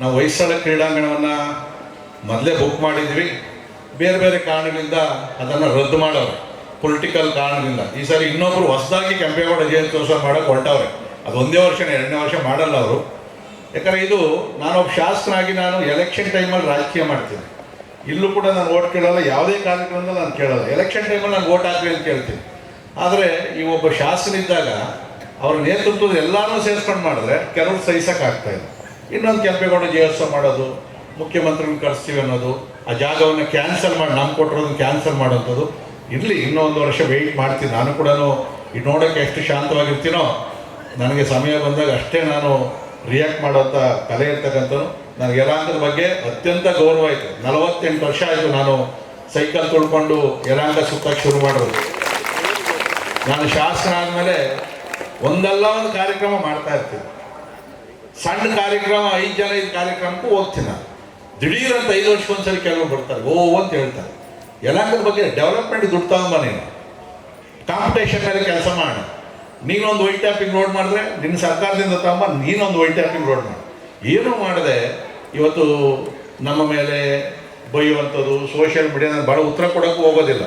ನಾವು ಹೊಯ್ಸಳ ಕ್ರೀಡಾಂಗಣವನ್ನು ಮೊದಲೇ ಬುಕ್ ಮಾಡಿದ್ವಿ. ಬೇರೆ ಬೇರೆ ಕಾರಣಗಳಿಂದ ಅದನ್ನು ರದ್ದು ಮಾಡೋರು, ಪೊಲಿಟಿಕಲ್ ಕಾರಣದಿಂದ. ಈ ಸಾರಿ ಇನ್ನೊಬ್ಬರು ಹೊಸದಾಗಿ ಕೆಂಪೇಗೌಡ ಜಯಂತ್ಯೋತ್ಸವ ಮಾಡೋಕ್ಕೆ ಹೊರಟವ್ರೆ. ಅದು ಒಂದೇ ವರ್ಷನೇ, 2ನೇ ವರ್ಷ ಮಾಡಲ್ಲ ಅವರು. ಯಾಕಂದರೆ ಇದು ನಾನೊಬ್ಬ ಶಾಸಕನಾಗಿ ನಾನು ಎಲೆಕ್ಷನ್ ಟೈಮಲ್ಲಿ ರಾಜಕೀಯ ಮಾಡ್ತೀನಿ. ಇಲ್ಲೂ ಕೂಡ ನಾನು ಓಟ್ ಕೇಳಲ್ಲ, ಯಾವುದೇ ಕಾರ್ಯಕ್ರಮದಲ್ಲಿ ನಾನು ಕೇಳಲ್ಲ. ಎಲೆಕ್ಷನ್ ಟೈಮಲ್ಲಿ ನಾನು ಓಟ್ ಹಾಕಿ ಅಂತ ಕೇಳ್ತೀನಿ. ಆದರೆ ಈ ಒಬ್ಬ ಶಾಸಕನಿದ್ದಾಗ ಅವ್ರ ನೇತೃತ್ವದ ಎಲ್ಲರೂ ಸೇರಿಸ್ಕೊಂಡು ಮಾಡಿದ್ರೆ ಕೆಲವರು ಸಹಿಸೋಕ್ಕಾಗ್ತಾಯಿಲ್ಲ. ಇನ್ನೊಂದು ಕೆಂಪೇಗೌಡ ಜಯೋತ್ಸವ ಮಾಡೋದು, ಮುಖ್ಯಮಂತ್ರಿಗಳನ್ನ ಕಳಿಸ್ತೀವಿ ಅನ್ನೋದು, ಆ ಜಾಗವನ್ನು ಕ್ಯಾನ್ಸಲ್ ಮಾಡಿ ನಮ್ಮ ಕೊಟ್ಟಿರೋದನ್ನು ಕ್ಯಾನ್ಸಲ್ ಮಾಡೋಂಥದ್ದು. ಇರಲಿ, ಇನ್ನೂ 1 ವರ್ಷ ವೆಯ್ಟ್ ಮಾಡ್ತೀನಿ. ನಾನು ಕೂಡ ಇದು ನೋಡೋಕ್ಕೆ ಎಷ್ಟು ಶಾಂತವಾಗಿರ್ತೀನೋ, ನನಗೆ ಸಮಯ ಬಂದಾಗ ಅಷ್ಟೇ ನಾನು ರಿಯಾಕ್ಟ್ ಮಾಡೋಂಥ ಕಲೆ ಇರ್ತಕ್ಕಂಥದ್ದು. ನನಗೆ ಯಲಹಂಕದ ಬಗ್ಗೆ ಅತ್ಯಂತ ಗೌರವ ಆಯಿತು. 48 ವರ್ಷ ಆಯಿತು ನಾನು ಸೈಕಲ್ ತುಳ್ಕೊಂಡು ಯಲಹಂಕ ಸುತ್ತಕ್ಕೆ ಶುರು ಮಾಡೋದು. ನಾನು ಶಾಸನ ಆದಮೇಲೆ ಒಂದಲ್ಲ ಒಂದು ಕಾರ್ಯಕ್ರಮ ಮಾಡ್ತಾ ಇರ್ತೀನಿ. ಸಣ್ಣ ಕಾರ್ಯಕ್ರಮ, 5 ಜನ 5 ಕಾರ್ಯಕ್ರಮಕ್ಕೂ ಹೋಗ್ತೀನಿ ನಾನು. ದಿಢೀರಂತ 5 ವರ್ಷಕ್ಕೊಂದ್ಸರಿ ಕೆಲವರು ಬರ್ತಾರೆ, ಅಂತ ಹೇಳ್ತಾರೆ. ಯಲಹಂಕದ ಬಗ್ಗೆ ಡೆವಲಪ್ಮೆಂಟ್ ದುಡ್ಡು ತಗೊಂಬ, ನೀನು ಕಾಂಪಿಟೇಷನ್ ಮೇಲೆ ಕೆಲಸ ಮಾಡು. ನೀನೊಂದು ವೈಟ್ ಟ್ಯಾಪಿಂಗ್ ರೋಡ್ ಮಾಡಿದ್ರೆ ನಿನ್ನ ಸರ್ಕಾರದಿಂದ ತಗೊಂಬ, ನೀನೊಂದು ವೈಟ್ ಟ್ಯಾಪಿಂಗ್ ರೋಡ್ ಮಾಡು. ಏನೂ ಮಾಡದೆ ಇವತ್ತು ನಮ್ಮ ಮೇಲೆ ಬೈಯುವಂಥದ್ದು, ಸೋಷಿಯಲ್ ಮೀಡಿಯಾ ಭಾಳ ಉತ್ತರ ಕೊಡೋಕ್ಕೂ ಹೋಗೋದಿಲ್ಲ.